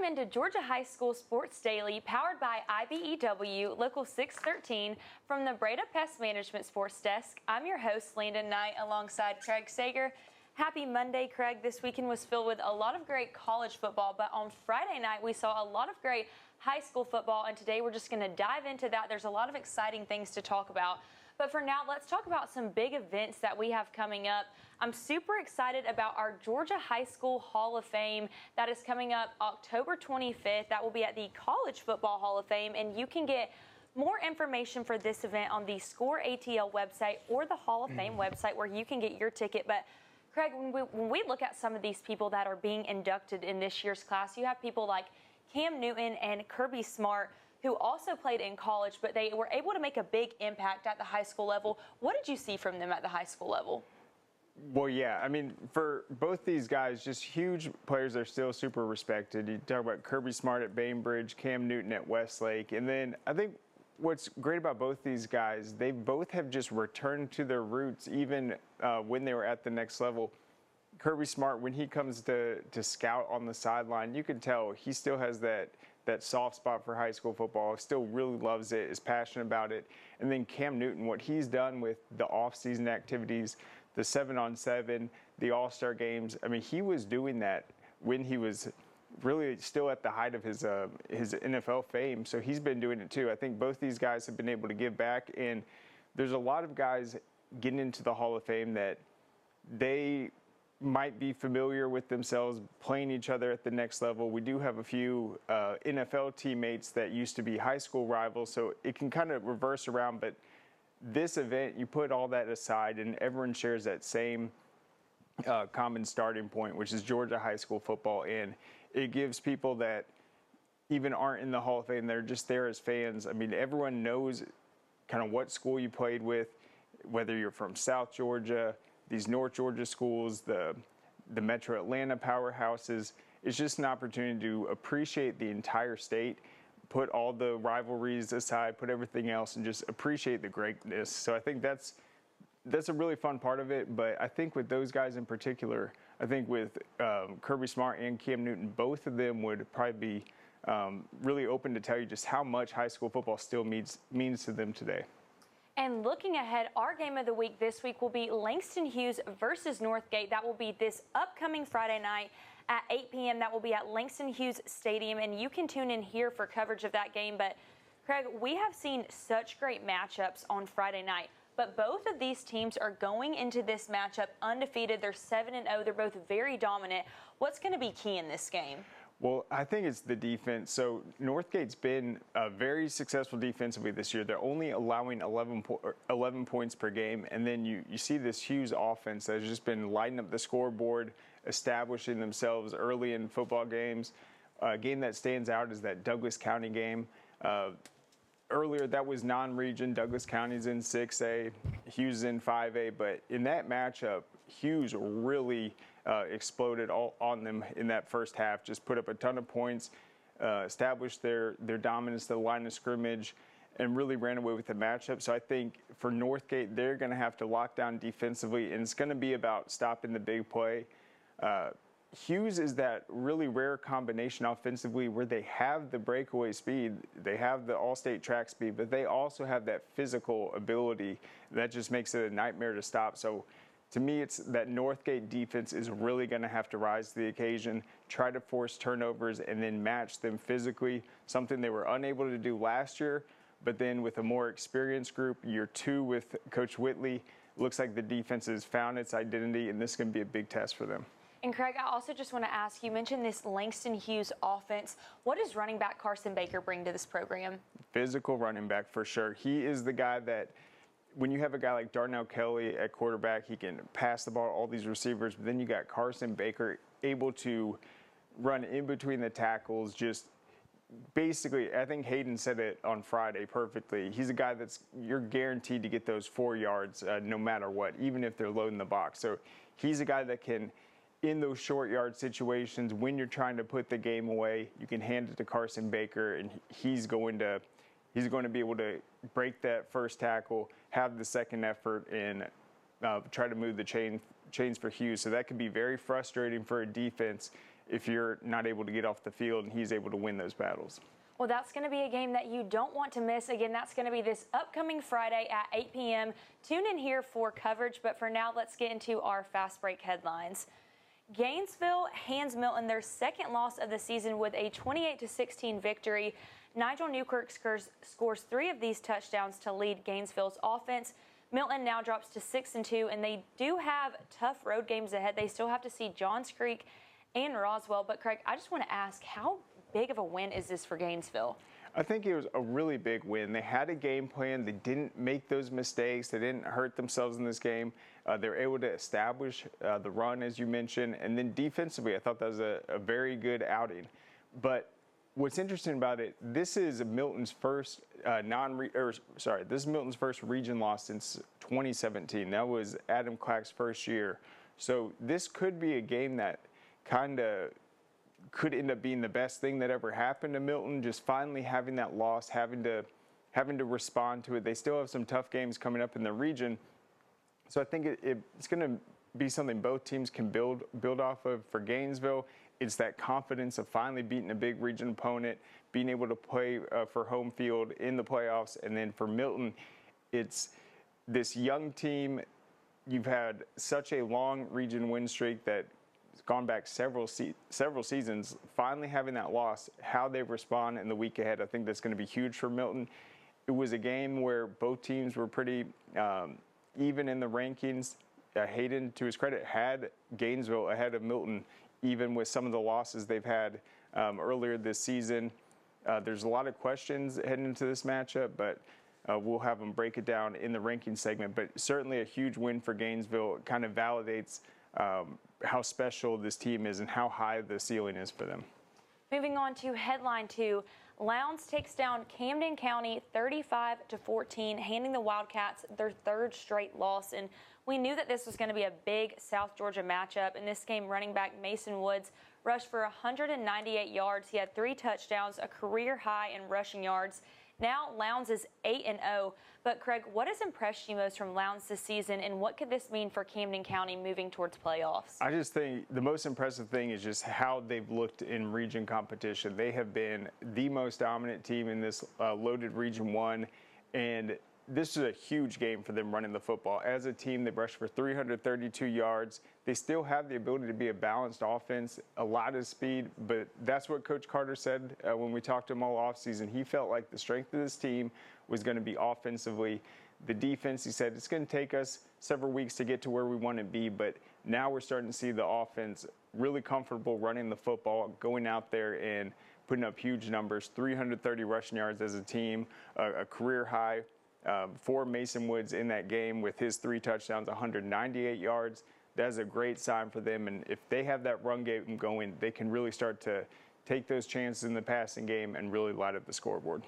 Welcome into Georgia High School Sports Daily, powered by IBEW Local 613 from the Breda Pest Management Sports Desk. I'm your host, Landon Knight, alongside Craig Sager. Happy Monday, Craig. This weekend was filled with a lot of great college football, but on Friday night we saw a lot of great high school football, and today we're just going to dive into that. There's a lot of exciting things to talk about. But for now, let's talk about some big events that we have coming up. I'm super excited about our Georgia High School Hall of Fame that is coming up October 25th. That will be at the College Football Hall of Fame, and you can get more information for this event on the Score ATL website or the Hall of Fame website where you can get your ticket. But Craig, when we look at some of these people that are being inducted in this year's class, you have people like Cam Newton and Kirby Smart, who also played in college, but they were able to make a big impact at the high school level. What did you see from them at the high school level? Well, yeah, I mean, for both these guys, just huge players. They're still super respected. You talk about Kirby Smart at Bainbridge, Cam Newton at Westlake. And then I think what's great about both these guys, they both have just returned to their roots even when they were at the next level. Kirby Smart, when he comes to scout on the sideline, you can tell he still has that soft spot for high school football, still really loves it, is passionate about it. And then Cam Newton, what he's done with the off-season activities, the 7-on-7, the All-Star games, I mean, he was doing that when he was really still at the height of his NFL fame. So he's been doing it too. I think both these guys have been able to give back, and there's a lot of guys getting into the Hall of Fame that they might be familiar with themselves playing each other at the next level. We do have a few NFL teammates that used to be high school rivals, so it can kind of reverse around. But this event, you put all that aside and everyone shares that same common starting point, which is Georgia high school football, and it gives people that even aren't in the Hall of Fame, they're just there as fans. I mean, everyone knows kind of what school you played with, whether you're from South Georgia, these North Georgia schools, the Metro Atlanta powerhouses. It's just an opportunity to appreciate the entire state, put all the rivalries aside, put everything else, and just appreciate the greatness. So I think that's a really fun part of it. But I think with those guys in particular, I think with Kirby Smart and Cam Newton, both of them would probably be really open to tell you just how much high school football still means to them today. And looking ahead, our game of the week this week will be Langston Hughes versus Northgate. That will be this upcoming Friday night at 8 p.m. That will be at Langston Hughes Stadium, and you can tune in here for coverage of that game. But, Craig, we have seen such great matchups on Friday night, but both of these teams are going into this matchup undefeated. They're 7-0. They're both very dominant. What's going to be key in this game? Well, I think it's the defense. So Northgate's been very successful defensively this year. They're only allowing 11 points per game. And then you see this Hughes offense that has just been lighting up the scoreboard, establishing themselves early in football games. A game that stands out is that Douglas County game. Earlier, that was non-region. Douglas County's in 6A, Hughes is in 5A. But in that matchup, Hughes really exploded all on them in that first half, just put up a ton of points, established their dominance to the line of scrimmage, and really ran away with the matchup. So I think for Northgate, they're going to have to lock down defensively, and it's going to be about stopping the big play. Hughes is that really rare combination offensively where they have the breakaway speed, they have the all-state track speed, but they also have that physical ability that just makes it a nightmare to stop. So to me, it's that Northgate defense is really going to have to rise to the occasion, try to force turnovers, and then match them physically, something they were unable to do last year. But then with a more experienced group, year two with Coach Whitley, looks like the defense has found its identity, and this is going to be a big test for them. And Craig, I also just want to ask, you mentioned this Langston Hughes offense. What does running back Carson Baker bring to this program? Physical running back for sure. He is the guy that, when you have a guy like Darnell Kelly at quarterback, he can pass the ball to all these receivers, but then you got Carson Baker able to run in between the tackles. Just basically, I think Hayden said it on Friday perfectly. He's a guy you're guaranteed to get those 4 yards no matter what, even if they're loading the box. So he's a guy that can, in those short yard situations, when you're trying to put the game away, you can hand it to Carson Baker, and he's going to be able to break that first tackle, have the second effort, and try to move the chains for Hughes. So that could be very frustrating for a defense if you're not able to get off the field and he's able to win those battles. Well, that's going to be a game that you don't want to miss. Again, that's going to be this upcoming Friday at 8 p.m. Tune in here for coverage, but for now, let's get into our fast break headlines. Gainesville hands Milton their second loss of the season with a 28-16 victory. Nigel Newkirk scores 3 of these touchdowns to lead Gainesville's offense. Milton now drops to 6-2, and they do have tough road games ahead. They still have to see Johns Creek and Roswell. But, Craig, I just want to ask, how big of a win is this for Gainesville? I think it was a really big win. They had a game plan. They didn't make those mistakes. They didn't hurt themselves in this game. They were able to establish the run, as you mentioned. And then defensively, I thought that was a very good outing. But what's interesting about it, this is Milton's first this is Milton's first region loss since 2017. That was Adam Clack's first year. So this could be a game that kind of could end up being the best thing that ever happened to Milton, just finally having that loss, having to respond to it. They still have some tough games coming up in the region. So I think it's going to be something both teams can build off of. For Gainesville, it's that confidence of finally beating a big region opponent, being able to play for home field in the playoffs. And then for Milton, it's this young team. You've had such a long region win streak that it's gone back several seasons. Finally having that loss, how they respond in the week ahead, I think that's going to be huge for Milton. It was a game where both teams were pretty even in the rankings. Hayden, to his credit, had Gainesville ahead of Milton, even with some of the losses they've had earlier this season. There's a lot of questions heading into this matchup, but we'll have them break it down in the ranking segment. But certainly a huge win for Gainesville. It kind of validates how special this team is and how high the ceiling is for them. Moving on to headline 2, Lowndes takes down Camden County 35-14, handing the Wildcats their 3rd straight loss. And we knew that this was going to be a big South Georgia matchup. In this game, running back Mason Woods rushed for 198 yards. He had 3 touchdowns, a career high in rushing yards. Now Lowndes is 8-0. But, Craig, what has impressed you most from Lowndes this season, and what could this mean for Camden County moving towards playoffs? I just think the most impressive thing is just how they've looked in region competition. They have been the most dominant team in this loaded Region 1, and this is a huge game for them running the football. As a team, they rushed for 332 yards. They still have the ability to be a balanced offense, a lot of speed, but that's what Coach Carter said when we talked to him all offseason. He felt like the strength of this team was going to be offensively. The defense, he said, it's going to take us several weeks to get to where we want to be, but now we're starting to see the offense really comfortable running the football, going out there and putting up huge numbers, 330 rushing yards as a team, a career high for Mason Woods in that game with his 3 touchdowns, 198 yards. That's a great sign for them, and if they have that run game going, they can really start to take those chances in the passing game and really light up the scoreboard.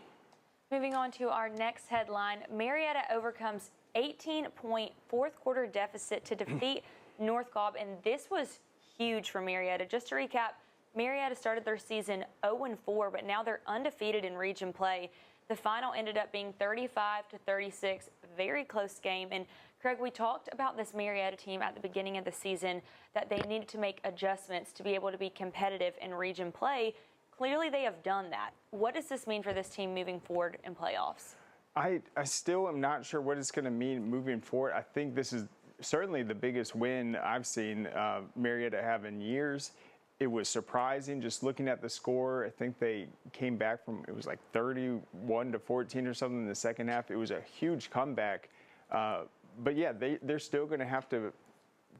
Moving on to our next headline, Marietta overcomes 18-point fourth-quarter deficit to defeat North Cobb, and this was huge for Marietta. Just to recap, Marietta started their season 0-4, but now they're undefeated in region play. The final ended up being 35-36, very close game. And Craig, we talked about this Marietta team at the beginning of the season, that they needed to make adjustments to be able to be competitive in region play. Clearly, they have done that. What does this mean for this team moving forward in playoffs? I still am not sure what it's going to mean moving forward. I think this is certainly the biggest win I've seen Marietta have in years. It was surprising just looking at the score. I think they came back from, it was like 31-14 or something in the second half. It was a huge comeback. But yeah, they're still going to have to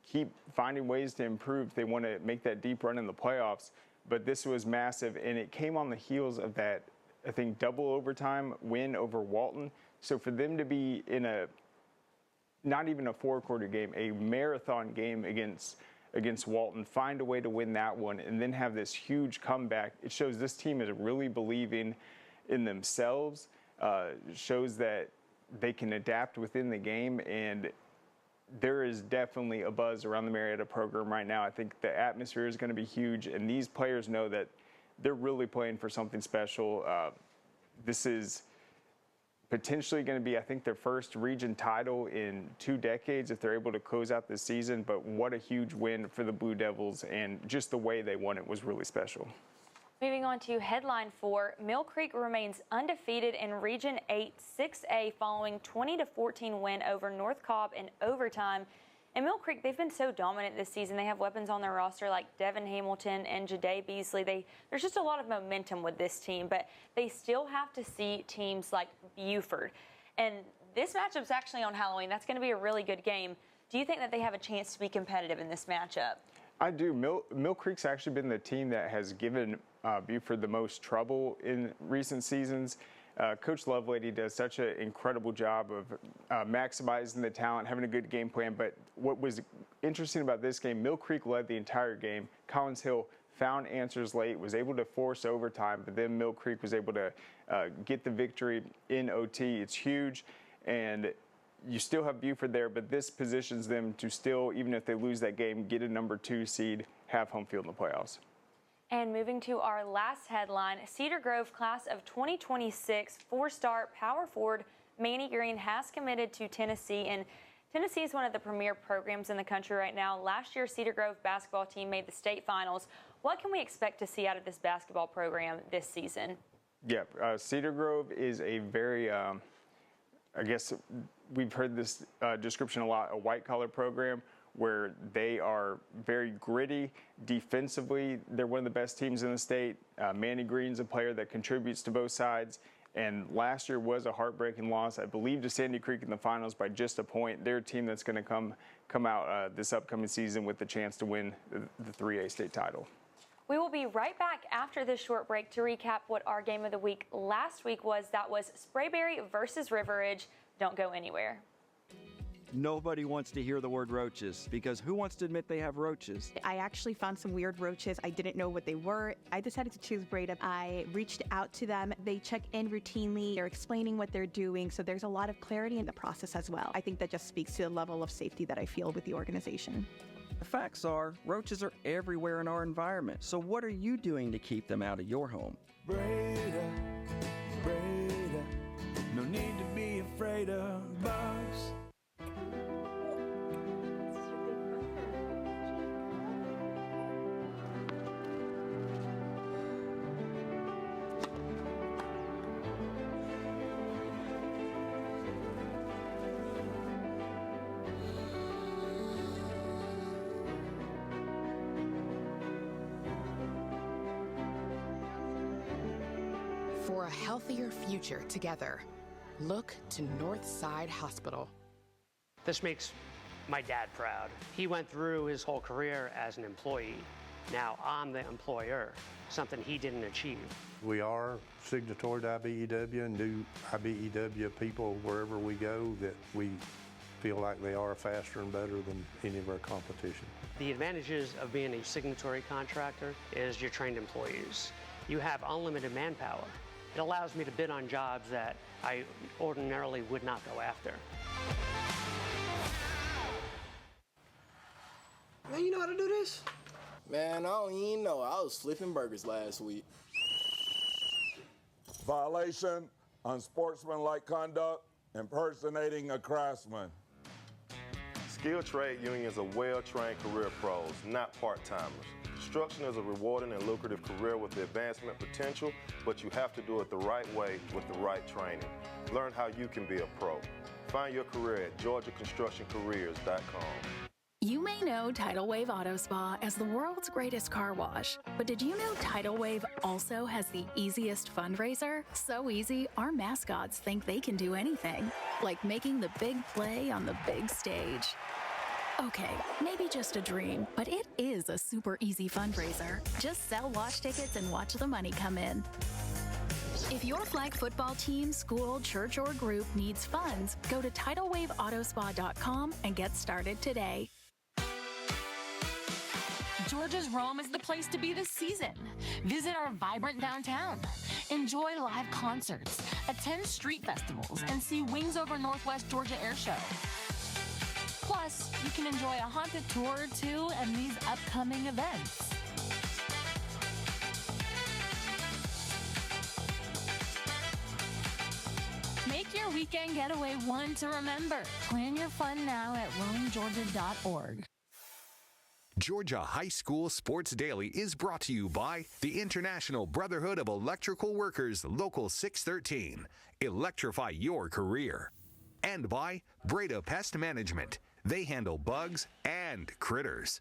keep finding ways to improve if they want to make that deep run in the playoffs. But this was massive, and it came on the heels of that, I think, double overtime win over Walton. So for them to be in not even a 4-quarter game, a marathon game against Walton, find a way to win that one, and then have this huge comeback, it shows this team is really believing in themselves, shows that they can adapt within the game, and there is definitely a buzz around the Marietta program right now. I think the atmosphere is going to be huge, and these players know that they're really playing for something special. This is potentially going to be, I think, their first region title in 2 decades if they're able to close out this season. But what a huge win for the Blue Devils, and just the way they won it was really special. Moving on to headline 4, Mill Creek remains undefeated in Region 8 6A following 20-14 win over North Cobb in overtime. And Mill Creek, they've been so dominant this season. They have weapons on their roster like Devin Hamilton and Ja'Day Beasley. There's just a lot of momentum with this team, but they still have to see teams like Buford. And this matchup's actually on Halloween. That's going to be a really good game. Do you think that they have a chance to be competitive in this matchup? I do. Mill Creek's actually been the team that has given Buford the most trouble in recent seasons. Coach Lovelady does such an incredible job of maximizing the talent, having a good game plan. But what was interesting about this game, Mill Creek led the entire game. Collins Hill found answers late, was able to force overtime, but then Mill Creek was able to get the victory in OT. It's huge, and you still have Buford there, but this positions them to still, even if they lose that game, get a number 2 seed, have home field in the playoffs. And moving to our last headline, Cedar Grove class of 2026 4-star power forward Manny Green has committed to Tennessee. And Tennessee is one of the premier programs in the country right now. Last year, Cedar Grove basketball team made the state finals. What can we expect to see out of this basketball program this season? Yeah, Cedar Grove is a very, I guess we've heard this description a lot, a white-collar program, where they are very gritty defensively. They're one of the best teams in the state. Manny Green's a player that contributes to both sides. And last year was a heartbreaking loss, I believe, to Sandy Creek in the finals by just a point. They're a team that's going to come out this upcoming season with the chance to win the 3A state title. We will be right back after this short break to recap what our game of the week last week was. That was Sprayberry versus River Ridge. Don't go anywhere. Nobody wants to hear the word roaches, because who wants to admit they have roaches? I actually found some weird roaches. I didn't know what they were. I decided to choose Breda. I reached out to them. They check in routinely. They're explaining what they're doing, so there's a lot of clarity in the process as well. I think that just speaks to the level of safety that I feel with the organization. The facts are, roaches are everywhere in our environment, so what are you doing to keep them out of your home? Breda, Breda, no need to be afraid of bugs. For a healthier future together, look to Northside Hospital. This makes my dad proud. He went through his whole career as an employee. Now I'm the employer, something he didn't achieve. We are signatory to IBEW and do IBEW people wherever we go that we feel like they are faster and better than any of our competition. The advantages of being a signatory contractor is you're trained employees. You have unlimited manpower. It allows me to bid on jobs that I ordinarily would not go after. Man, you know how to do this? Man, I don't even know. I was flipping burgers last week. Violation, unsportsmanlike conduct, impersonating a craftsman. Skilled trade unions are well-trained career pros, not part-timers. Construction is a rewarding and lucrative career with the advancement potential, but you have to do it the right way with the right training. Learn how you can be a pro. Find your career at GeorgiaConstructionCareers.com. You may know Tidal Wave Auto Spa as the world's greatest car wash, but did you know Tidal Wave also has the easiest fundraiser? So easy, our mascots think they can do anything, like making the big play on the big stage. Okay, maybe just a dream, but it is a super easy fundraiser. Just sell watch tickets and watch the money come in. If your flag football team, school, church, or group needs funds, go to TidalWaveAutospa.com and get started today. Georgia's Rome is the place to be this season. Visit our vibrant downtown. Enjoy live concerts, attend street festivals, and see Wings Over Northwest Georgia Air Show. Plus, you can enjoy a haunted tour or two and these upcoming events. Make your weekend getaway one to remember. Plan your fun now at roamgeorgia.org. Georgia High School Sports Daily is brought to you by the International Brotherhood of Electrical Workers, Local 613. Electrify your career. And by Breda Pest Management. They handle bugs and critters.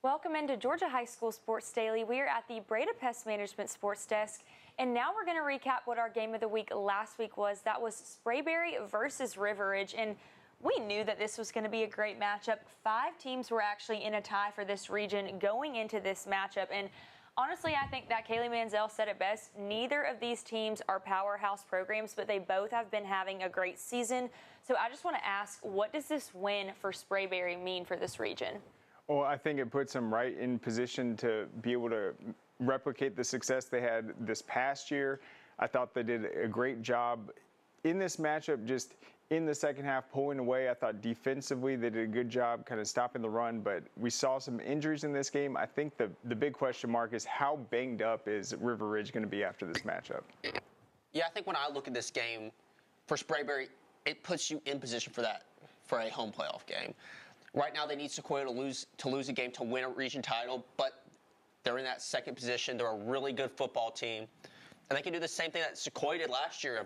Welcome into Georgia High School Sports Daily. We are at the Breda Pest Management Sports Desk, and now we're going to recap what our game of the week last week was. That was Sprayberry versus River Ridge, and we knew that this was going to be a great matchup. 5 teams were actually in a tie for this region going into this matchup, and honestly, I think that Kaylee Manziel said it best. Neither of these teams are powerhouse programs, but they both have been having a great season. So I just want to ask, what does this win for Sprayberry mean for this region? Well, I think it puts them right in position to be able to replicate the success they had this past year. I thought they did a great job in this matchup, just in the second half, pulling away. I thought defensively they did a good job kind of stopping the run, but we saw some injuries in this game. I think the big question mark is how banged up is River Ridge going to be after this matchup? Yeah, I think when I look at this game for Sprayberry, it puts you in position for that, for a home playoff game. Right now, they need Sequoia to lose a game to win a region title, but they're in that second position. They're a really good football team, and they can do the same thing that Sequoia did last year.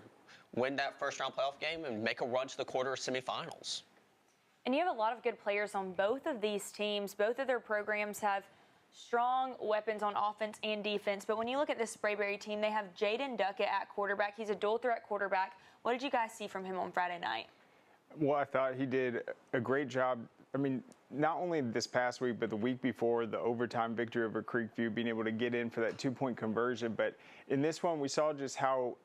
Win that first-round playoff game and make a run to the quarter semifinals. And you have a lot of good players on both of these teams. Both of their programs have strong weapons on offense and defense. But when you look at this Sprayberry team, they have Jaden Duckett at quarterback. He's a dual-threat quarterback. What did you guys see from him on Friday night? Well, I thought he did a great job. I mean, not only this past week, but the week before, the overtime victory over Creekview, being able to get in for that 2-point conversion. But in this one, we saw just how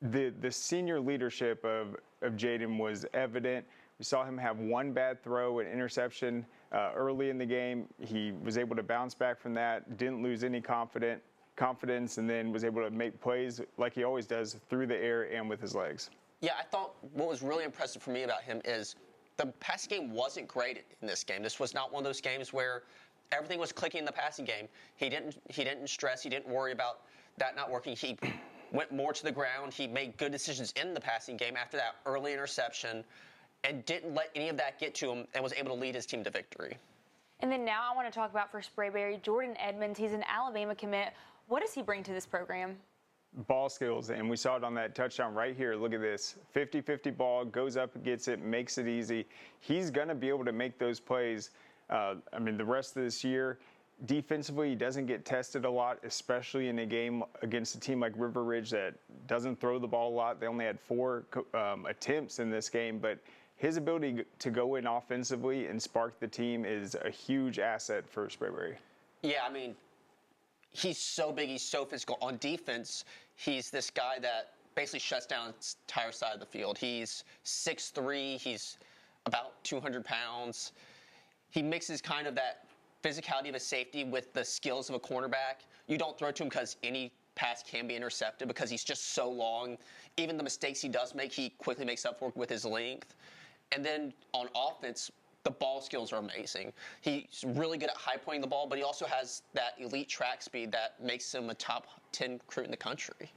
the senior leadership of Jaden was evident. We saw him have one bad throw, an interception early in the game. He was able to bounce back from that, didn't lose any confidence, and then was able to make plays like he always does through the air and with his legs. Yeah, I thought what was really impressive for me about him is the passing game wasn't great in this game. This was not one of those games where everything was clicking in the passing game. He didn't stress. He didn't worry about that not working. He went more to the ground. He made good decisions in the passing game after that early interception and didn't let any of that get to him and was able to lead his team to victory. And then now I want to talk about for Sprayberry, Jordan Edmonds. He's an Alabama commit. What does he bring to this program? Ball skills, and we saw it on that touchdown right here. Look at this. 50-50 ball, goes up, gets it, makes it easy. He's going to be able to make those plays, the rest of this year. Defensively, he doesn't get tested a lot, especially in a game against a team like River Ridge that doesn't throw the ball a lot. They only had 4 attempts in this game, but his ability to go in offensively and spark the team is a huge asset for Sprayberry. Yeah, he's so big, he's so physical. On defense, he's this guy that basically shuts down the entire side of the field. He's 6'3", he's about 200 pounds. He mixes kind of that physicality of a safety with the skills of a cornerback. You don't throw to him because any pass can be intercepted because he's just so long. Even the mistakes he does make, he quickly makes up for with his length. And then on offense, the ball skills are amazing. He's really good at high-pointing the ball, but he also has that elite track speed that makes him a top 10 recruit in the country.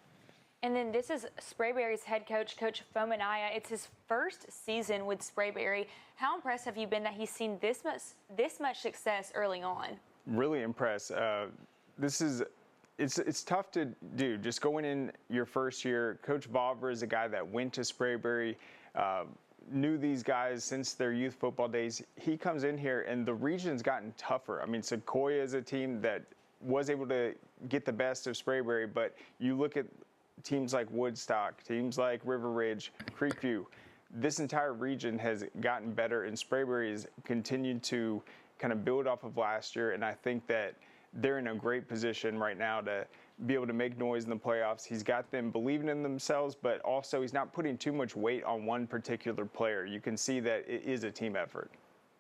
And then this is Sprayberry's head coach, Coach Fomanaya. It's his first season with Sprayberry. How impressed have you been that he's seen this much success early on? Really impressed. It's tough to do. Just going in your first year, Coach Vavra is a guy that went to Sprayberry, knew these guys since their youth football days. He comes in here, and the region's gotten tougher. Sequoia is a team that was able to get the best of Sprayberry, but you look at teams like Woodstock, teams like River Ridge, Creekview. This entire region has gotten better, and Sprayberry has continued to kind of build off of last year, and I think that they're in a great position right now to be able to make noise in the playoffs. He's got them believing in themselves, but also he's not putting too much weight on one particular player. You can see that it is a team effort.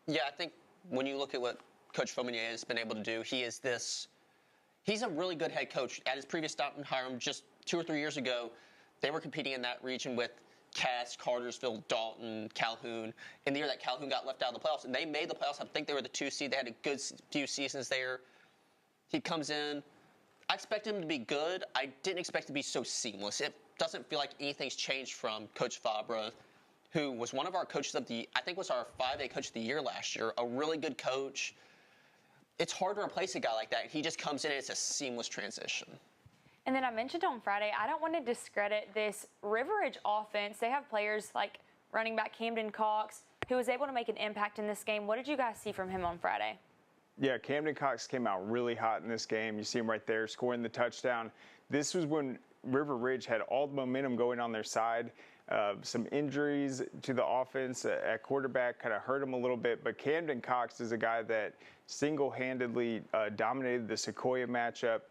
Yeah, I think when you look at what Coach Fournier has been able to do, he's a really good head coach. At his previous stop in Hiram, just 2 or 3 years ago, they were competing in that region with Cass, Cartersville, Dalton, Calhoun, in the year that Calhoun got left out of the playoffs. And they made the playoffs. I think they were the 2 seed. They had a good few seasons there. He comes in. I expect him to be good. I didn't expect it to be so seamless. It doesn't feel like anything's changed from Coach Fabra, who was one of our coaches of I think was our 5A Coach of the Year last year, a really good coach. It's hard to replace a guy like that. He just comes in and it's a seamless transition. And then I mentioned on Friday, I don't want to discredit this River Ridge offense. They have players like running back Camden Cox, who was able to make an impact in this game. What did you guys see from him on Friday? Yeah, Camden Cox came out really hot in this game. You see him right there scoring the touchdown. This was when River Ridge had all the momentum going on their side. Some injuries to the offense at quarterback kind of hurt him a little bit, but Camden Cox is a guy that single-handedly dominated the Sequoia matchup.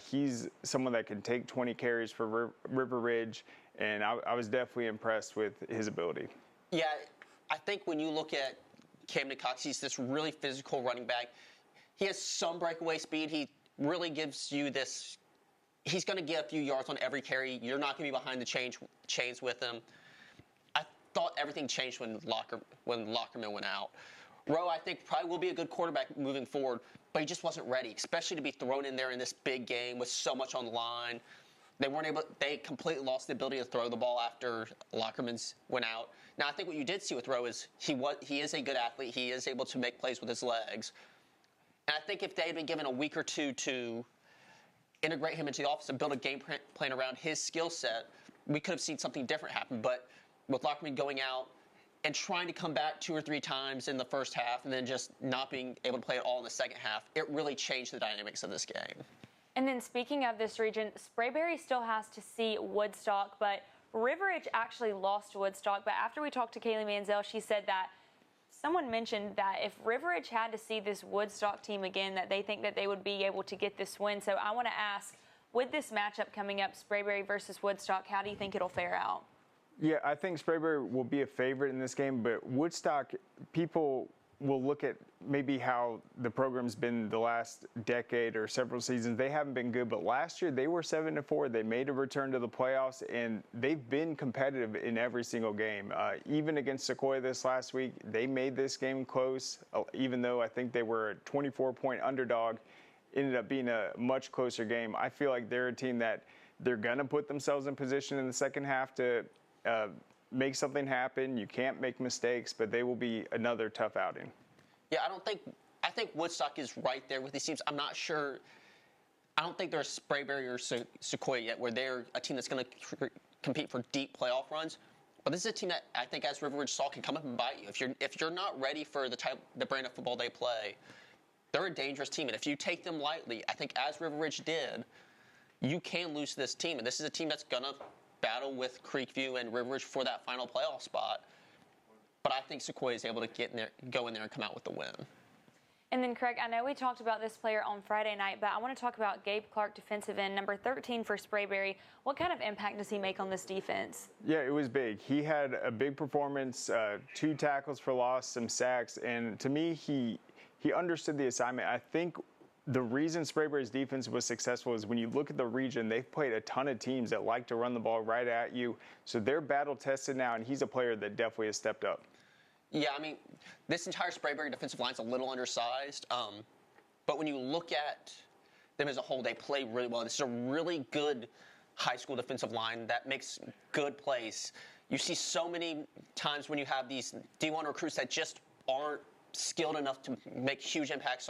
He's someone that can take 20 carries for River Ridge, and I was definitely impressed with his ability. Yeah, I think when you look at Camden Cox, he's this really physical running back. He has some breakaway speed. He really gives you this. He's going to get a few yards on every carry. You're not going to be behind the chains with him. I thought everything changed when Lockerman went out. Rowe, I think, probably will be a good quarterback moving forward, but he just wasn't ready, especially to be thrown in there in this big game with so much on the line. They completely lost the ability to throw the ball after Lockerman's went out. Now, I think what you did see with Rowe is he is a good athlete. He is able to make plays with his legs. And I think if they had been given a week or two to integrate him into the offense and build a game plan around his skill set, we could have seen something different happen. But with Lockerman going out and trying to come back 2 or 3 times in the first half and then just not being able to play it all in the second half, it really changed the dynamics of this game. And then speaking of this region, Sprayberry still has to see Woodstock, but River Ridge actually lost to Woodstock. But after we talked to Kaylee Manziel, she said that someone mentioned that if River Ridge had to see this Woodstock team again, that they think that they would be able to get this win. So I want to ask, with this matchup coming up, Sprayberry versus Woodstock, how do you think it'll fare out? Yeah, I think Sprayberry will be a favorite in this game, but Woodstock, people will look at maybe how the program's been the last decade or several seasons. They haven't been good, but last year they were 7-4. They made a return to the playoffs, and they've been competitive in every single game. Even against Sequoia this last week, they made this game close, even though I think they were a 24-point underdog. Ended up being a much closer game. I feel like they're a team that they're going to put themselves in position in the second half to make something happen. You can't make mistakes, but they will be another tough outing. Yeah, I think Woodstock is right there with these teams. I'm not sure. I don't think they're Sprayberry or Sequoia yet, where they're a team that's going to compete for deep playoff runs. But this is a team that I think, as River Ridge saw, can come up and bite you. If you're not ready for the brand of football they play, they're a dangerous team. And if you take them lightly, I think, as River Ridge did, you can lose to this team. And this is a team that's going to battle with Creekview and River Ridge for that final playoff spot. But I think Sequoia is able to go in there and come out with the win. And then, Craig, I know we talked about this player on Friday night, but I want to talk about Gabe Clark, defensive end, number 13 for Sprayberry. What kind of impact does he make on this defense? Yeah, it was big. He had a big performance, 2 tackles for loss, some sacks, and to me, he understood the assignment. I think the reason Sprayberry's defense was successful is when you look at the region, they've played a ton of teams that like to run the ball right at you. So they're battle tested now, and he's a player that definitely has stepped up. Yeah, I mean, this entire Sprayberry defensive line is a little undersized. But when you look at them as a whole, they play really well. This is a really good high school defensive line that makes good plays. You see so many times when you have these D1 recruits that just aren't skilled enough to make huge impacts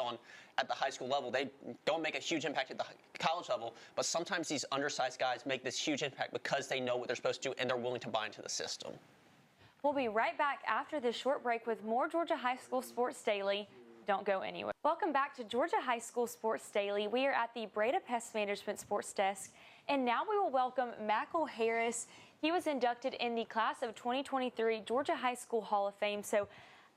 at the high school level. They don't make a huge impact at the college level, but sometimes these undersized guys make this huge impact because they know what they're supposed to do and they're willing to buy into the system. We'll be right back after this short break with more Georgia High School Sports Daily. Don't go anywhere. Welcome back to Georgia High School Sports Daily. We are at the Breda Pest Management Sports Desk, and now we will welcome Mackle Harris. He was inducted in the class of 2023 Georgia High School Hall of Fame. So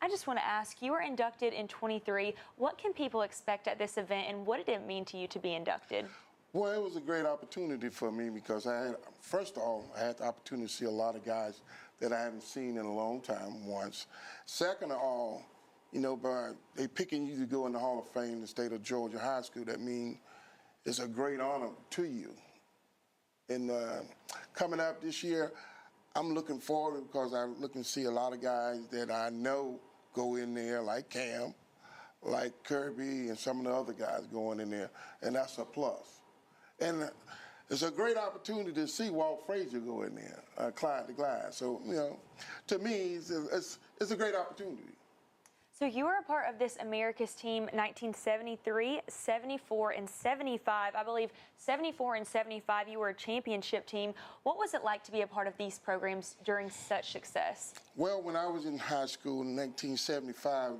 I just want to ask, you were inducted in 23. What can people expect at this event, and what did it mean to you to be inducted? Well, it was a great opportunity for me because first of all, I had the opportunity to see a lot of guys that I haven't seen in a long time once. Second of all, by they picking you to go in the Hall of Fame in the state of Georgia High School, that means it's a great honor to you. And coming up this year, I'm looking forward because I'm looking to see a lot of guys that I know go in there, like Cam, like Kirby, and some of the other guys going in there, and that's a plus. And it's a great opportunity to see Walt Frazier go in there, Clyde the Glide. So, you know, to me, it's a great opportunity. So you were a part of this America's team 1973, 74, and 75. I believe 74 and 75 you were a championship team. What was it like to be a part of these programs during such success? Well, when I was in high school in 1975,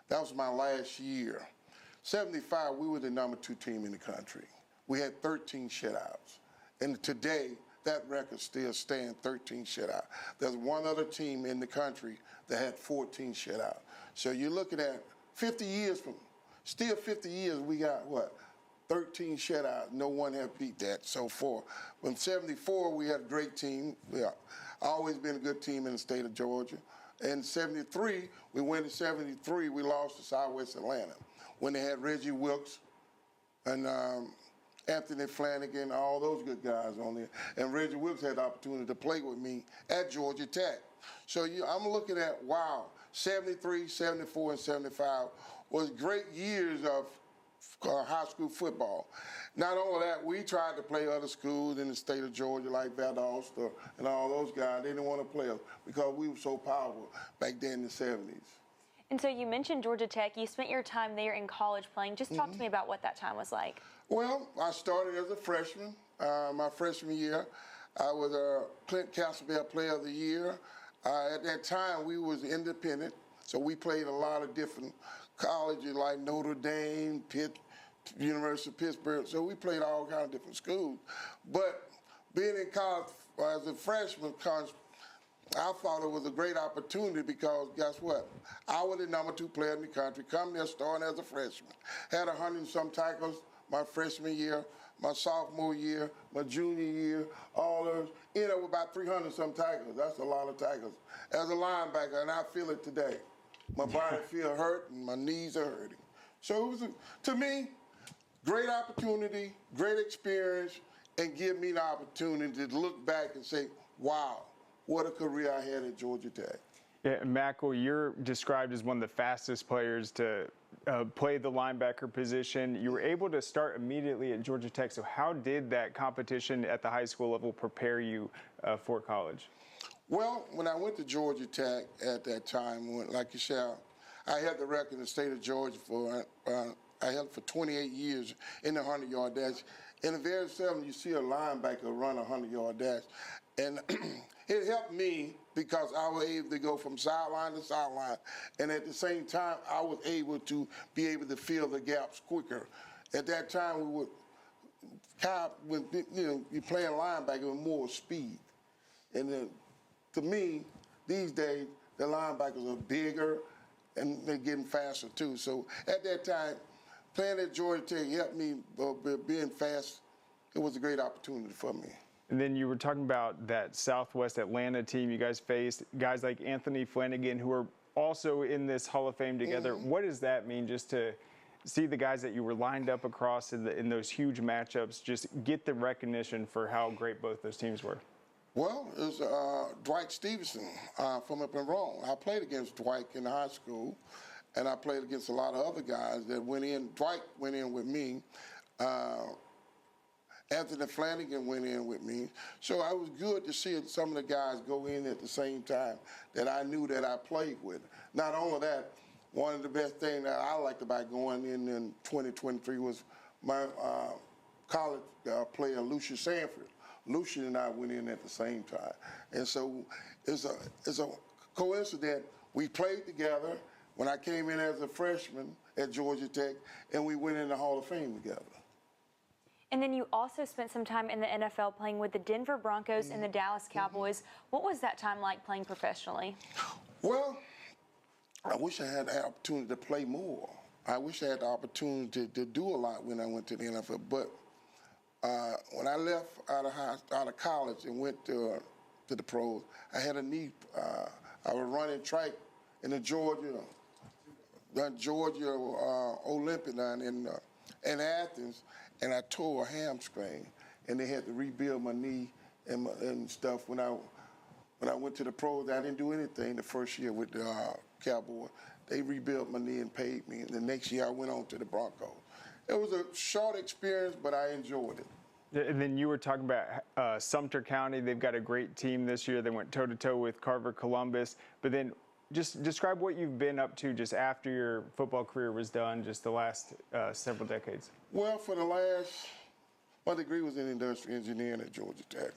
that was my last year. 75, we were the #2 team in the country. We had 13 shutouts. And today, that record still stands, 13 shutouts. There's one other team in the country that had 14 shutouts. So you're looking at 50 years from, still 50 years, we got what? 13 shutouts. No one have beat that so far. When 74, we had a great team. Always been a good team in the state of Georgia. In 73, we went in 73, we lost to Southwest Atlanta when they had Reggie Wilkes and Anthony Flanagan, all those good guys on there. And Reggie Wilkes had the opportunity to play with me at Georgia Tech. So I'm looking at, wow, 73, 74, and 75 was great years of high school football. Not only that, we tried to play other schools in the state of Georgia like Valdosta and all those guys. They didn't want to play us because we were so powerful back then in the 70s. And so you mentioned Georgia Tech. You spent your time there in college playing. Just talk to me about what that time was like. Well, I started as a freshman. My freshman year, I was a Clint Castlebell Player of the Year. At that time, we was independent, so we played a lot of different colleges like Notre Dame, Pitt, University of Pittsburgh. So we played all kinds of different schools. But being in college as a freshman, I thought it was a great opportunity because guess what? I was the #2 player in the country, come there starting as a freshman. Had 100 and some tackles my freshman year, my sophomore year, my junior year, all those. Ended up with about 300 some tackles. That's a lot of tackles. As a linebacker, and I feel it today. My body feel hurt and my knees are hurting. So it was, to me, great opportunity, great experience, and give me the opportunity to look back and say, wow, what a career I had at Georgia Tech. Yeah, Mackle, you're described as one of the fastest players to play the linebacker position. You were able to start immediately at Georgia Tech. So how did that competition at the high school level prepare you for college? Well, when I went to Georgia Tech at that time, like you said, I had the record in the state of Georgia for, I held for 28 years in the 100-yard dash. And very seldom you see a linebacker run a 100-yard dash. And it helped me because I was able to go from sideline to sideline. And at the same time, I was able to be able to fill the gaps quicker. At that time, we would, you're playing linebacker with more speed. And then, to me, these days, the linebackers are bigger and they're getting faster too. So at that time, playing at Georgia Tech helped me being fast. It was a great opportunity for me. And then you were talking about that Southwest Atlanta team you guys faced, guys like Anthony Flanagan, who are also in this Hall of Fame together. What does that mean, just to see the guys that you were lined up across in those huge matchups, just get the recognition for how great both those teams were? Well, it was Dwight Stevenson from up in Rome. I played against Dwight in high school, and I played against a lot of other guys that went in. Dwight went in with me. Anthony Flanagan went in with me. So I was good to see some of the guys go in at the same time that I knew that I played with. Not only that, one of the best things that I liked about going in 2023 was my college player, Lucius Sanford. Lucius and I went in at the same time. And so it's a coincidence. We played together when I came in as a freshman at Georgia Tech, and we went in the Hall of Fame together. And then you also spent some time in the NFL playing with the Denver Broncos and the Dallas Cowboys. What was that time like playing professionally? Well, I wish I had the opportunity to play more. I wish I had the opportunity to do a lot when I went to the NFL. But when I left out of college and went to the pros, I had a knee. I was running track in the Georgia Olympic in Athens, and I tore a hamstring, and they had to rebuild my knee and stuff. When I went to the pros, I didn't do anything the first year with the Cowboys. They rebuilt my knee and paid me. And the next year, I went on to the Broncos. It was a short experience, but I enjoyed it. And then you were talking about Sumter County. They've got a great team this year. They went toe-to-toe with Carver Columbus. But then just describe what you've been up to just after your football career was done, just the last several decades. Well, my degree was in industrial engineering at Georgia Tech.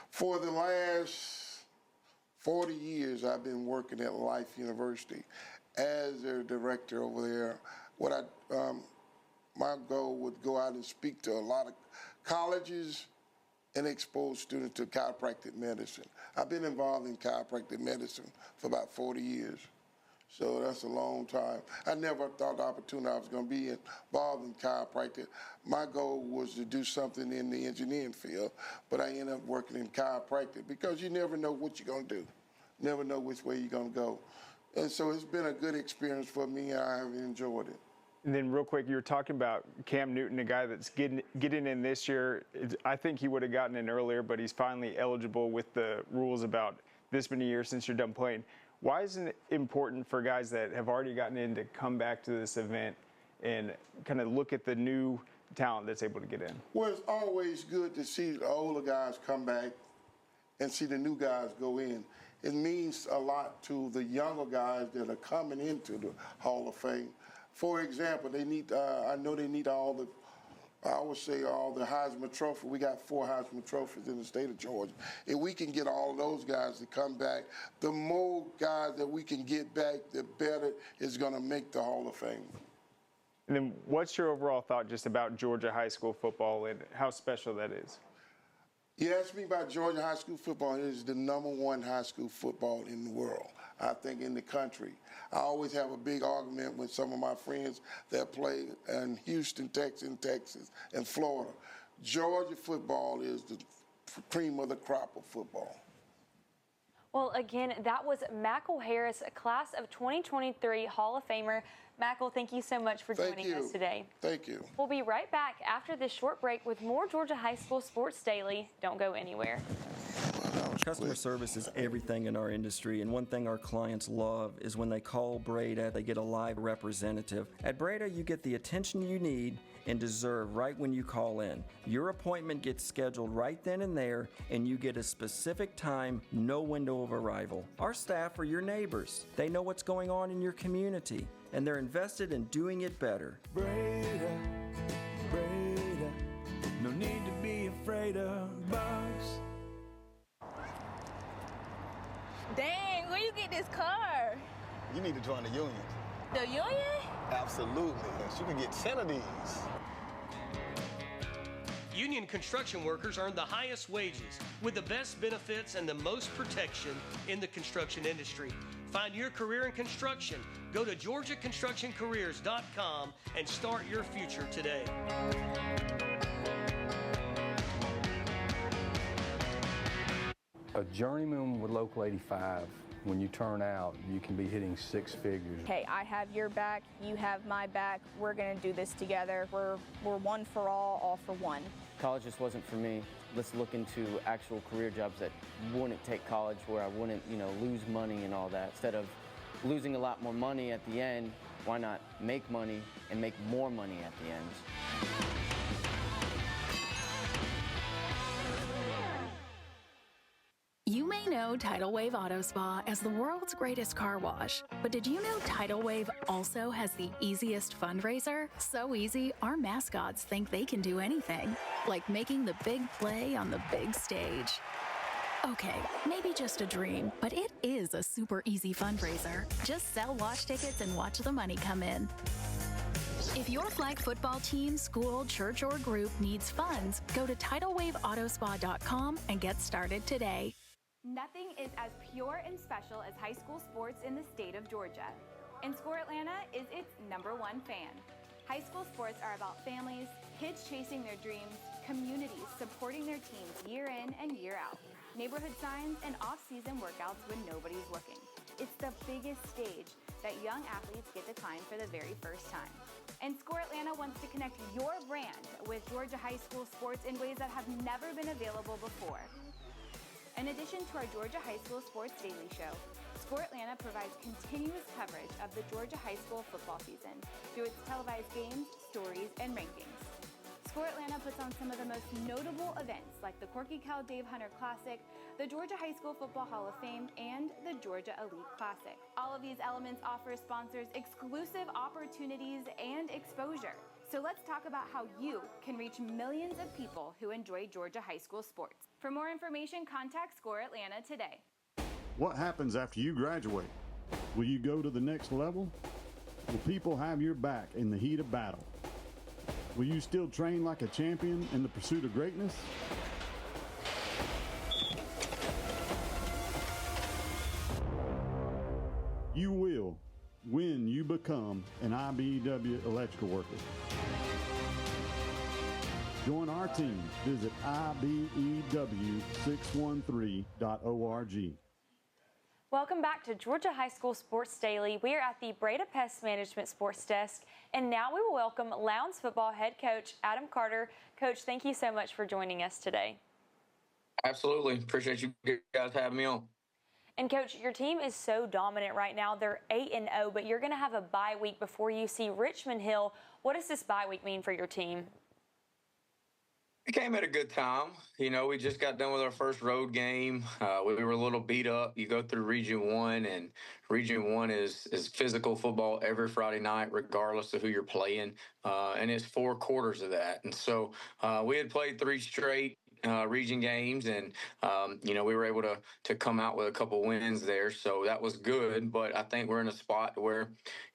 For the last 40 years, I've been working at Life University as their director over there. My goal would go out and speak to a lot of colleges and expose students to chiropractic medicine. I've been involved in chiropractic medicine for about 40 years. So that's a long time. I never thought the opportunity I was going to be involved in chiropractic. My goal was to do something in the engineering field, but I ended up working in chiropractic because you never know what you're going to do. Never know which way you're going to go. And so it's been a good experience for me, and I have enjoyed it. And then real quick, you were talking about Cam Newton, a guy that's getting in this year. I think he would have gotten in earlier, but he's finally eligible with the rules about this many years since you're done playing. Why isn't it important for guys that have already gotten in to come back to this event and kind of look at the new talent that's able to get in? Well, it's always good to see the older guys come back and see the new guys go in. It means a lot to the younger guys that are coming into the Hall of Fame. For example, they need, I know they need all the Heisman Trophy. We got 4 Heisman Trophies in the state of Georgia. If we can get all of those guys to come back, the more guys that we can get back, the better it's going to make the Hall of Fame. And then what's your overall thought just about Georgia high school football and how special that is? You asked me about Georgia high school football. It is the #1 high school football in the world, I think, in the country. I always have a big argument with some of my friends that play in Houston, Texas, and Florida. Georgia football is the cream of the crop of football. Well, again, that was Mackle Harris, a class of 2023 Hall of Famer. Mackle, thank you so much for joining us today. Thank you. We'll be right back after this short break with more Georgia High School Sports Daily. Don't go anywhere. Customer service is everything in our industry, and one thing our clients love is when they call Breda, they get a live representative. At Breda, you get the attention you need and deserve right when you call in. Your appointment gets scheduled right then and there, and you get a specific time, no window of arrival. Our staff are your neighbors. They know what's going on in your community, and they're invested in doing it better. Breda, no need to be afraid of bugs. Dang, where you get this car? You need to join the union. The union? Absolutely. You can get 10 of these. Union construction workers earn the highest wages with the best benefits and the most protection in the construction industry. Find your career in construction. Go to GeorgiaConstructionCareers.com and start your future today. A journeyman with Local 85, when you turn out, you can be hitting 6 figures. Hey, I have your back, you have my back. We're gonna do this together. We're one for all for one. College just wasn't for me. Let's look into actual career jobs that wouldn't take college, where I wouldn't, lose money and all that. Instead of losing a lot more money at the end, why not make money and make more money at the end? You may know Tidal Wave Auto Spa as the world's greatest car wash, but did you know Tidal Wave also has the easiest fundraiser? So easy, our mascots think they can do anything, like making the big play on the big stage. Okay, maybe just a dream, but it is a super easy fundraiser. Just sell wash tickets and watch the money come in. If your flag football team, school, church, or group needs funds, go to TidalWaveAutospa.com and get started today. Nothing is as pure and special as high school sports in the state of Georgia. And Score Atlanta is its #1 fan. High school sports are about families, kids chasing their dreams, communities supporting their teams year in and year out, neighborhood signs, and off-season workouts when nobody's looking. It's the biggest stage that young athletes get to climb for the very first time. And Score Atlanta wants to connect your brand with Georgia high school sports in ways that have never been available before. In addition to our Georgia High School Sports Daily Show, Score Atlanta provides continuous coverage of the Georgia high school football season through its televised games, stories, and rankings. Score Atlanta puts on some of the most notable events like the Corky Cal Dave Hunter Classic, the Georgia High School Football Hall of Fame, and the Georgia Elite Classic. All of these elements offer sponsors exclusive opportunities and exposure. So let's talk about how you can reach millions of people who enjoy Georgia high school sports. For more information, contact Score Atlanta today. What happens after you graduate? Will you go to the next level? Will people have your back in the heat of battle? Will you still train like a champion in the pursuit of greatness? You will when you become an IBEW electrical worker. Join our team. Visit IBEW613.org. Welcome back to Georgia High School Sports Daily. We are at the Breda Pest Management Sports Desk, and now we will welcome Lowndes football head coach Adam Carter. Coach, thank you so much for joining us today. Absolutely. Appreciate you guys having me on. And Coach, your team is so dominant right now. They're 8-0, but you're going to have a bye week before you see Richmond Hill. What does this bye week mean for your team? It came at a good time. You know, we just got done with our first road game. We were a little beat up. You go through Region 1, and Region 1 is physical football every Friday night, regardless of who you're playing. And it's 4 quarters of that. And so we had played 3 straight region games, and you know, we were able to come out with a couple wins there, so that was good. But I think we're in a spot where,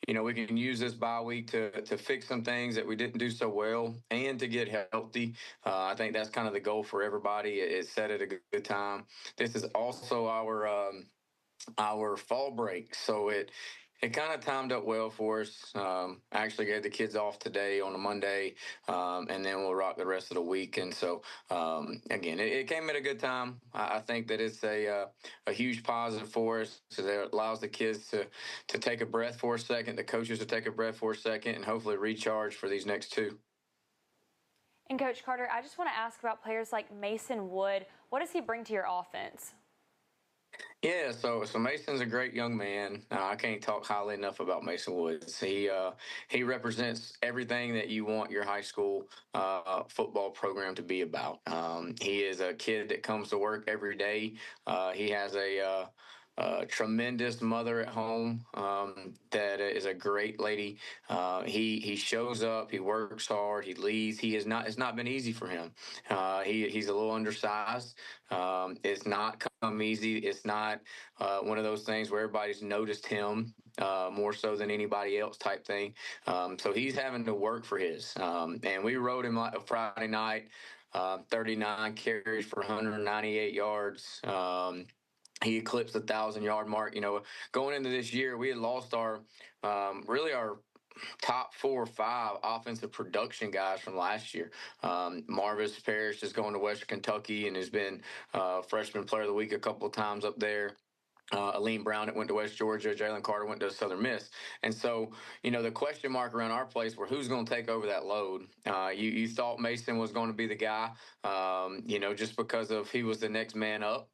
you know, we can use this bye week to fix some things that we didn't do so well and to get healthy. I think that's kind of the goal for everybody, is set at a good time. This is also our fall break, so it kind of timed up well for us. I actually gave the kids off today on a Monday, and then we'll rock the rest of the week. And so, again, it came at a good time. I think that it's a huge positive for us, because it allows the kids to take a breath for a second, the coaches to take a breath for a second, and hopefully recharge for these next 2. And Coach Carter, I just want to ask about players like Mason Wood. What does he bring to your offense? Yeah, so Mason's a great young man. I can't talk highly enough about Mason Woods. He represents everything that you want your high school football program to be about. He is a kid that comes to work every day. He has a tremendous mother at home that is a great lady. He shows up. He works hard. He leads. It's not been easy for him. He's a little undersized. It's not come easy. It's not one of those things where everybody's noticed him more so than anybody else type thing. So he's having to work for his. And we rode him a Friday night, 39 carries for 198 yards. He eclipsed the 1,000-yard mark. You know, going into this year, we had lost our top 4 or 5 offensive production guys from last year. Marvis Parrish is going to Western Kentucky and has been freshman player of the week a couple of times up there. Aleem Brown that went to West Georgia, Jalen Carter went to Southern Miss. And so, you know, the question mark around our place were who's going to take over that load. You thought Mason was going to be the guy, you know, just because of he was the next man up.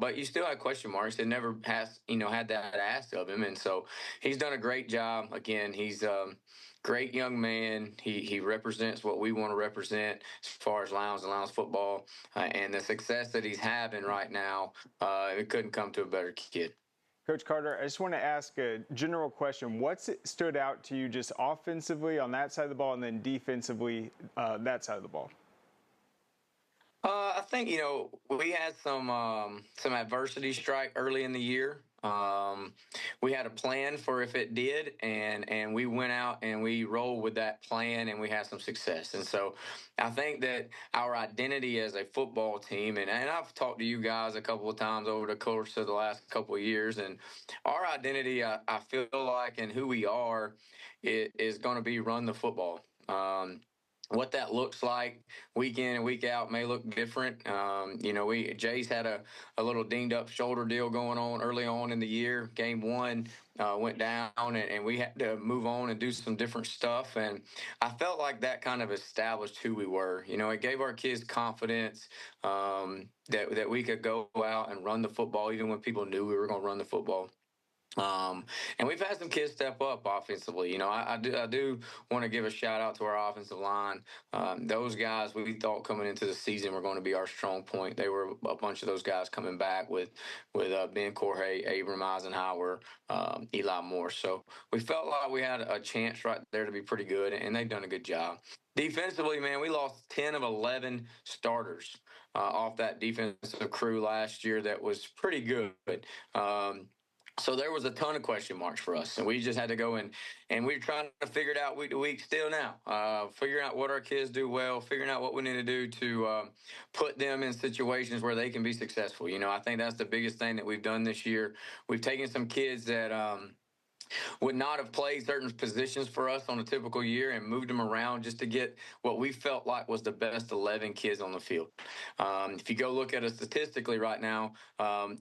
But you still had question marks. It never has, you know, had that asked of him. And so he's done a great job. Again, he's a great young man. He represents what we want to represent as far as Lowndes and Lowndes football. And the success that he's having right now, it couldn't come to a better kid. Coach Carter, I just want to ask a general question. What's stood out to you just offensively on that side of the ball and then defensively that side of the ball? I think, you know, we had some adversity strike early in the year. We had a plan for if it did, and we went out and we rolled with that plan, and we had some success. And so I think that our identity as a football team, and I've talked to you guys a couple of times over the course of the last couple of years, and our identity, I feel like, and who we are, is going to be run the football. what that looks like week in and week out may look different. Jay's had a little dinged up shoulder deal going on early on in the year. Game one went down, and we had to move on and do some different stuff. And I felt like that kind of established who we were. It gave our kids confidence that we could go out and run the football, even when people knew we were going to run the football. And we've had some kids step up offensively. I do want to give a shout out to our offensive line. Those guys we thought coming into the season were going to be our strong point. They were a bunch of those guys coming back with Ben Corhay, Abram Eisenhower, Eli Moore. So we felt like we had a chance right there to be pretty good, and they've done a good job. Defensively, man, we lost 10 of 11 starters off that defensive crew last year. That was pretty good. So there was a ton of question marks for us, and we just had to go in, and we're trying to figure it out week to week still now, figuring out what our kids do well, figuring out what we need to do to put them in situations where they can be successful. I think that's the biggest thing that we've done this year. We've taken some kids that would not have played certain positions for us on a typical year and moved them around just to get what we felt like was the best 11 kids on the field. If you go look at it statistically right now,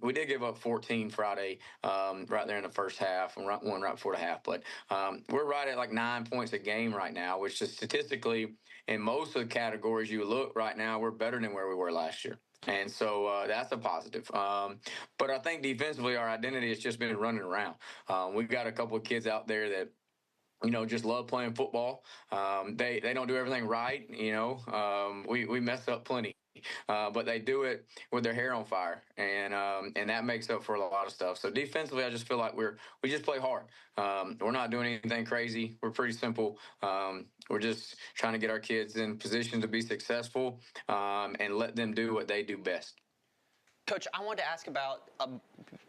we did give up 14 Friday right there in the first half, and one right before the half. But we're right at like 9 points a game right now, which is statistically in most of the categories you look right now, we're better than where we were last year. And so that's a positive. But I think defensively, our identity has just been running around. We've got a couple of kids out there that just love playing football. They don't do everything right. We mess up plenty. But they do it with their hair on fire, and that makes up for a lot of stuff. So defensively, I just feel like we just play hard. We're not doing anything crazy. We're pretty simple. We're just trying to get our kids in position to be successful and let them do what they do best. Coach, I wanted to ask about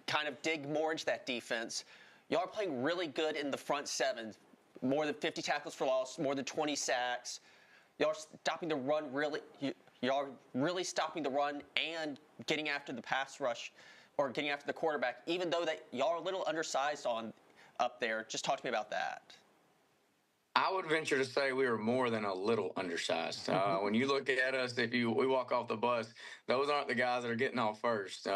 kind of dig more into that defense. Y'all are playing really good in the front seven, more than 50 tackles for loss, more than 20 sacks. Y'all are stopping the run really. Y'all are really stopping the run and getting after the pass rush or getting after the quarterback, even though that y'all are a little undersized up there. Just talk to me about that. I would venture to say we were more than a little undersized. When you look at us, we walk off the bus, those aren't the guys that are getting off first. We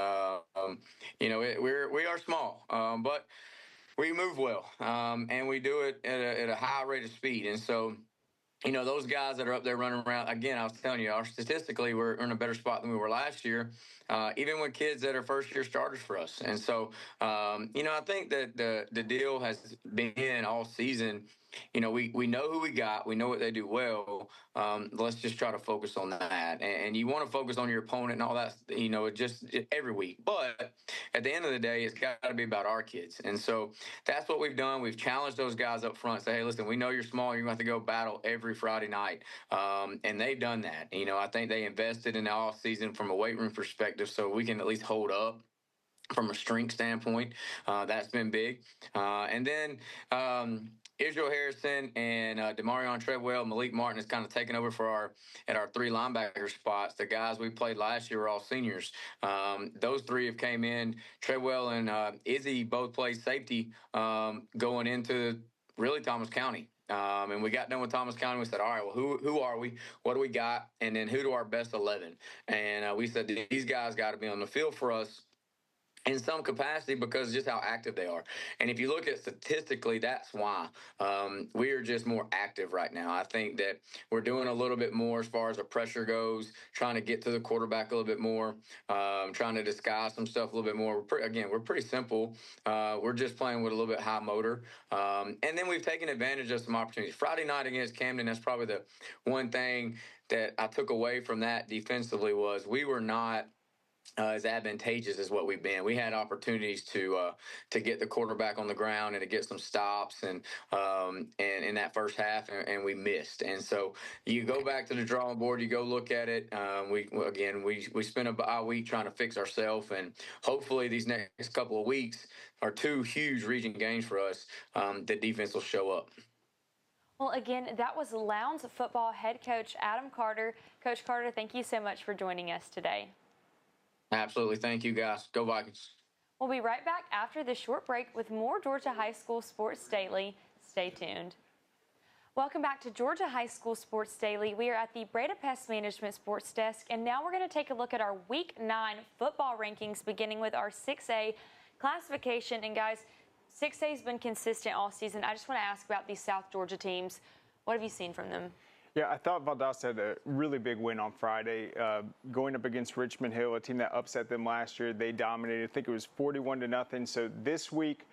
are small, but we move well, and we do it at a high rate of speed. And so, those guys that are up there running around, again, I was telling you, statistically, we're in a better spot than we were last year, even with kids that are first-year starters for us. And so, I think that the deal has been all season, we know who we got. We know what they do well. Let's just try to focus on that. And you want to focus on your opponent and all that, just every week. But at the end of the day, it's got to be about our kids. And so that's what we've done. We've challenged those guys up front. Say, hey, listen, we know you're small. You're going to have to go battle every Friday night. And they've done that. I think they invested in the offseason from a weight room perspective so we can at least hold up. From a strength standpoint, that's been big. And then Israel Harrison and Demarion Treadwell, Malik Martin has kind of taken over at our three linebacker spots. The guys we played last year were all seniors. Those three have came in. Treadwell and Izzy both played safety going into really Thomas County. And we got done with Thomas County. We said, all right, well, who are we? What do we got? And then who do our best 11? And we said, these guys got to be on the field for us in some capacity because of just how active they are. And if you look at statistically, that's why we are just more active right now. I think that we're doing a little bit more as far as the pressure goes, trying to get to the quarterback a little bit more, trying to disguise some stuff a little bit more. We're pretty simple. We're just playing with a little bit high motor. And then we've taken advantage of some opportunities. Friday night against Camden, that's probably the one thing that I took away from that defensively was we were not as advantageous as what we've been. We had opportunities to get the quarterback on the ground and to get some stops and in that first half, and we missed. And so you go back to the drawing board, you go look at it. We spent a week trying to fix ourselves, and hopefully these next couple of weeks are two huge region games for us. The defense will show up. Well, again, that was Lowndes football head coach Adam Carter. Coach Carter, thank you so much for joining us today. Absolutely. Thank you, guys. Go Vikings. We'll be right back after this short break with more Georgia High School Sports Daily. Stay tuned. Welcome back to Georgia High School Sports Daily. We are at the Breda Pest Management Sports Desk, and now we're going to take a look at our Week 9 football rankings, beginning with our 6A classification. And guys, 6A has been consistent all season. I just want to ask about these South Georgia teams. What have you seen from them? Yeah, I thought Valdosta had a really big win on Friday, going up against Richmond Hill, a team that upset them last year. They dominated. I think it was 41-0. So this week,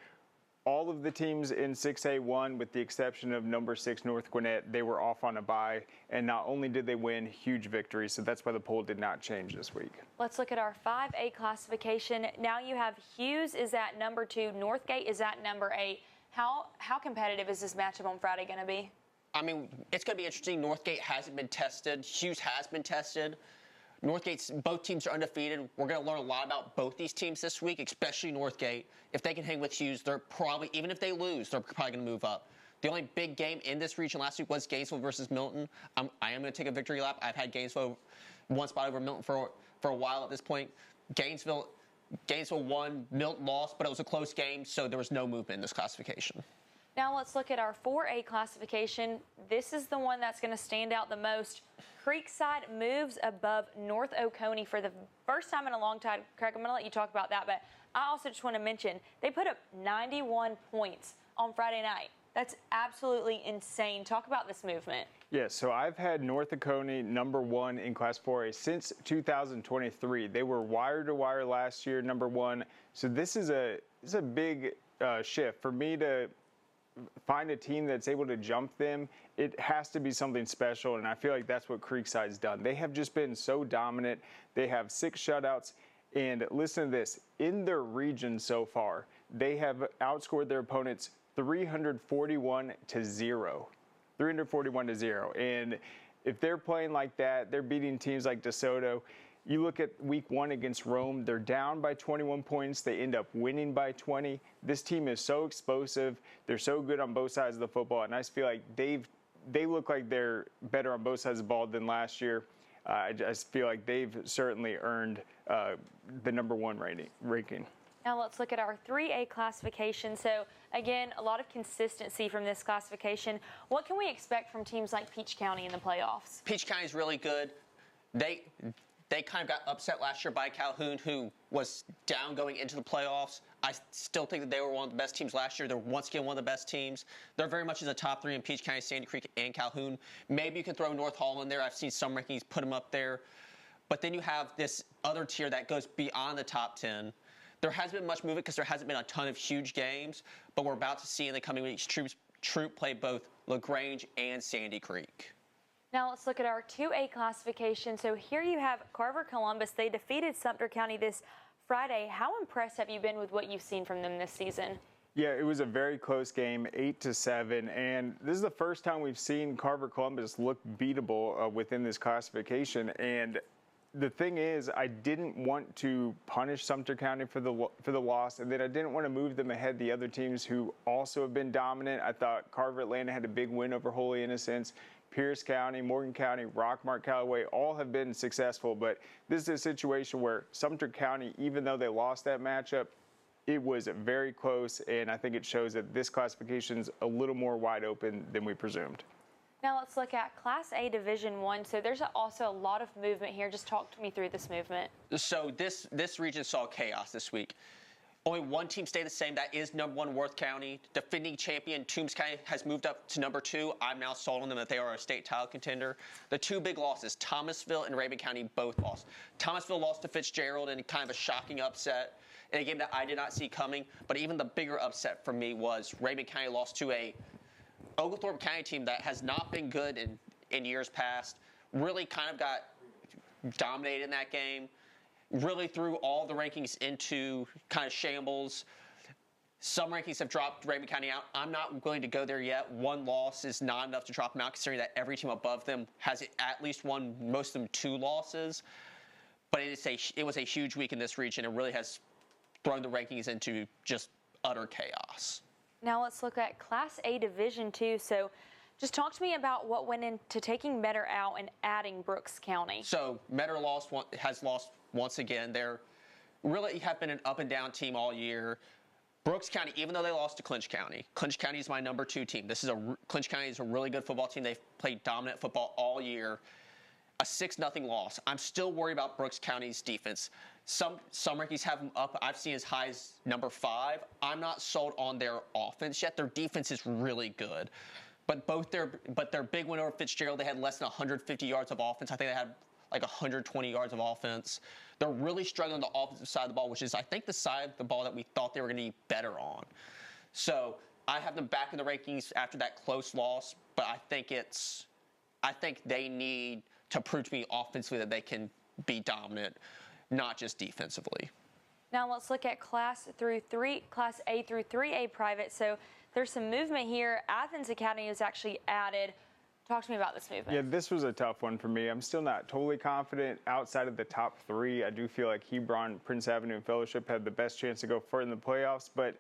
all of the teams in 6A won, with the exception of number 6 North Gwinnett. They were off on a bye, and not only did they win, huge victory. So that's why the poll did not change this week. Let's look at our 5A classification. Now you have Hughes is at number 2, Northgate is at number 8. How competitive is this matchup on Friday going to be? I mean, it's going to be interesting. Northgate hasn't been tested. Hughes has been tested. Both teams are undefeated. We're going to learn a lot about both these teams this week, especially Northgate. If they can hang with Hughes, they're probably, even if they lose, they're probably going to move up. The only big game in this region last week was Gainesville versus Milton. I am going to take a victory lap. I've had Gainesville one spot over Milton for a while at this point. Gainesville won, Milton lost, but it was a close game, so there was no movement in this classification. Now let's look at our 4A classification. This is the one that's going to stand out the most. Creekside moves above North Oconee for the first time in a long time. Craig, I'm going to let you talk about that, but I also just want to mention they put up 91 points on Friday night. That's absolutely insane. Talk about this movement. Yeah, so I've had North Oconee number 1 in Class 4A since 2023. They were wire to wire last year, number 1. So this is a big shift for me to find a team that's able to jump them. It has to be something special, and I feel like that's what Creekside's done. They have just been so dominant. They have 6 shutouts, and listen to this. In their region so far, they have outscored their opponents 341-0. 341-0. And if they're playing like that, they're beating teams like DeSoto. You look at week 1 against Rome, they're down by 21 points. They end up winning by 20. This team is so explosive. They're so good on both sides of the football. And I just feel like they look like they're better on both sides of the ball than last year. I just feel like they've certainly earned the number 1 ranking. Now let's look at our 3A classification. So again, a lot of consistency from this classification. What can we expect from teams like Peach County in the playoffs? Peach County is really good. They kind of got upset last year by Calhoun, who was down going into the playoffs. I still think that they were one of the best teams last year. They're once again one of the best teams. They're very much in the top 3 in Peach County, Sandy Creek, and Calhoun. Maybe you can throw North Hall in there. I've seen some rankings put them up there. But then you have this other tier that goes beyond the top 10. There hasn't been much movement because there hasn't been a ton of huge games, but we're about to see in the coming weeks Troop play both LaGrange and Sandy Creek. Now let's look at our 2A classification. So here you have Carver Columbus. They defeated Sumter County this Friday. How impressed have you been with what you've seen from them this season? Yeah, it was a very close game, 8-7, and this is the first time we've seen Carver Columbus look beatable within this classification. And the thing is, I didn't want to punish Sumter County for the loss, and then I didn't want to move them ahead the other teams who also have been dominant. I thought Carver Atlanta had a big win over Holy Innocents. Pierce County, Morgan County, Rockmart, Callaway, all have been successful. But this is a situation where Sumter County, even though they lost that matchup, it was very close, and I think it shows that this classification is a little more wide open than we presumed. Now let's look at Class A Division 1. So there's also a lot of movement here. Just talk to me through this movement. So this region saw chaos this week. Only one team stayed the same. That is number 1 Worth County. Defending champion Toombs County has moved up to number 2. I'm now sold on them that they are a state title contender. The 2 big losses, Thomasville and Raven County, both lost. Thomasville lost to Fitzgerald in kind of a shocking upset in a game that I did not see coming. But even the bigger upset for me was Raven County lost to a Oglethorpe County team that has not been good in years past. Really kind of got dominated in that game. Really threw all the rankings into kind of shambles. Some rankings have dropped Raven County out. I'm not going to go there yet. 1 loss is not enough to drop them out, considering that every team above them has at least won, most of them 2 losses. But it was a huge week in this region. It really has thrown the rankings into just utter chaos. Now let's look at Class A Division 2. So just talk to me about what went into taking Metter out and adding Brooks County. So Metter has lost once again. They really have been an up and down team all year. Brooks County, even though they lost to Clinch County is my number 2 team. Clinch County is a really good football team. They've played dominant football all year. A 6-0 loss. I'm still worried about Brooks County's defense. Some rankings have them up. I've seen as high as number 5. I'm not sold on their offense yet. Their defense is really good. But their big win over Fitzgerald, they had less than 150 yards of offense. I think they had like 120 yards of offense. They're really struggling on the offensive side of the ball, which is, I think, the side of the ball that we thought they were going to be better on. So I have them back in the rankings after that close loss, but I think they need to prove to me offensively that they can be dominant, not just defensively. Now let's look at Class A through 3A private. So there's some movement here. Athens Academy was actually added. Talk to me about this movement. Yeah, this was a tough one for me. I'm still not totally confident outside of the top 3. I do feel like Hebron, Prince Avenue, and Fellowship had the best chance to go further in the playoffs. But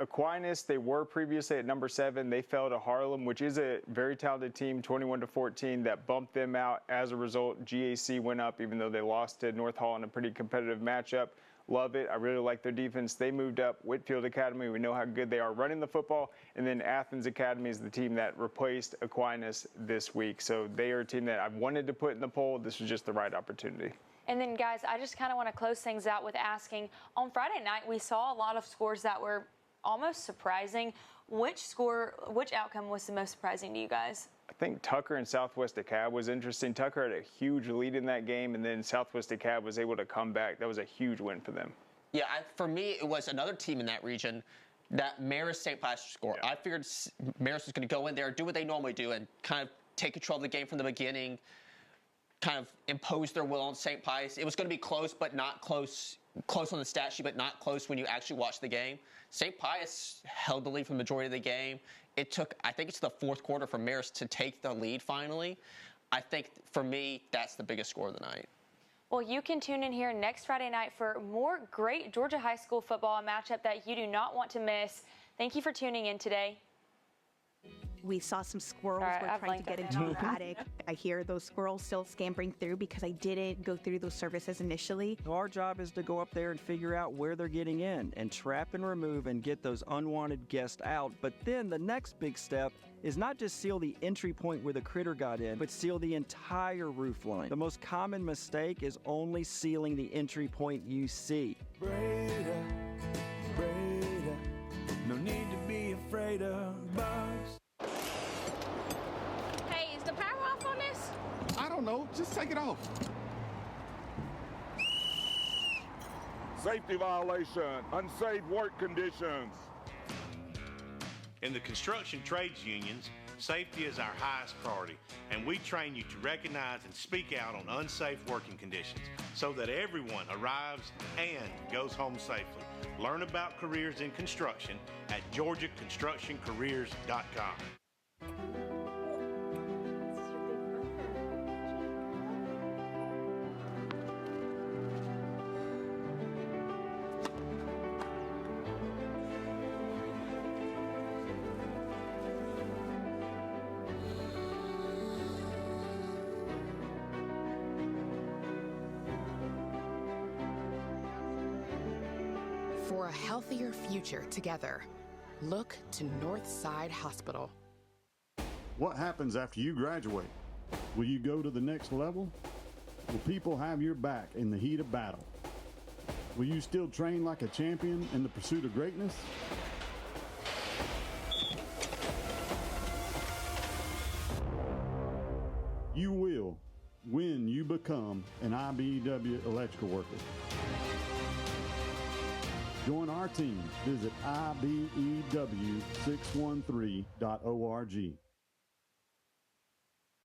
Aquinas, they were previously at number 7. They fell to Harlem, which is a very talented team, 21-14. That bumped them out. As a result, GAC went up, even though they lost to North Hall in a pretty competitive matchup. Love it. I really like their defense. They moved up. Whitfield Academy, we know how good they are running the football. And then Athens Academy is the team that replaced Aquinas this week. So they are a team that I've wanted to put in the poll. This was just the right opportunity. And then, guys, I just kind of want to close things out with asking, on Friday night, we saw a lot of scores that were almost surprising. Which outcome was the most surprising to you guys? I think Tucker and Southwest DeKalb was interesting. Tucker had a huge lead in that game, and then Southwest DeKalb was able to come back. That was a huge win for them. Yeah, for me, it was another team in that region that Marist St. Pius scored. Yeah. I figured Marist was going to go in there, do what they normally do, and kind of take control of the game from the beginning, kind of impose their will on St. Pius. It was going to be close, but not close. Close on the stat sheet, but not close when you actually watch the game. St. Pius held the lead for the majority of the game. It took, I think it's the 4th quarter for Marist to take the lead finally. I think, for me, that's the biggest score of the night. Well, you can tune in here next Friday night for more great Georgia high school football, a matchup that you do not want to miss. Thank you for tuning in today. We saw some squirrels were trying to get into our attic. I hear those squirrels still scampering through because I didn't go through those services initially. Our job is to go up there and figure out where they're getting in and trap and remove and get those unwanted guests out. But then the next big step is not just seal the entry point where the critter got in, but seal the entire roof line. The most common mistake is only sealing the entry point you see. Breda, no need to be afraid of bugs. Hey, is the power off on this? I don't know. Just take it off. Safety violation, unsafe work conditions. In the construction trades unions, safety is our highest priority, and we train you to recognize and speak out on unsafe working conditions so that everyone arrives and goes home safely. Learn about careers in construction at GeorgiaConstructionCareers.com. For a healthier future together, look to Northside Hospital. What happens after you graduate? Will you go to the next level? Will people have your back in the heat of battle? Will you still train like a champion in the pursuit of greatness? You will when you become an IBEW electrical worker. Join our team. Visit IBEW613.org.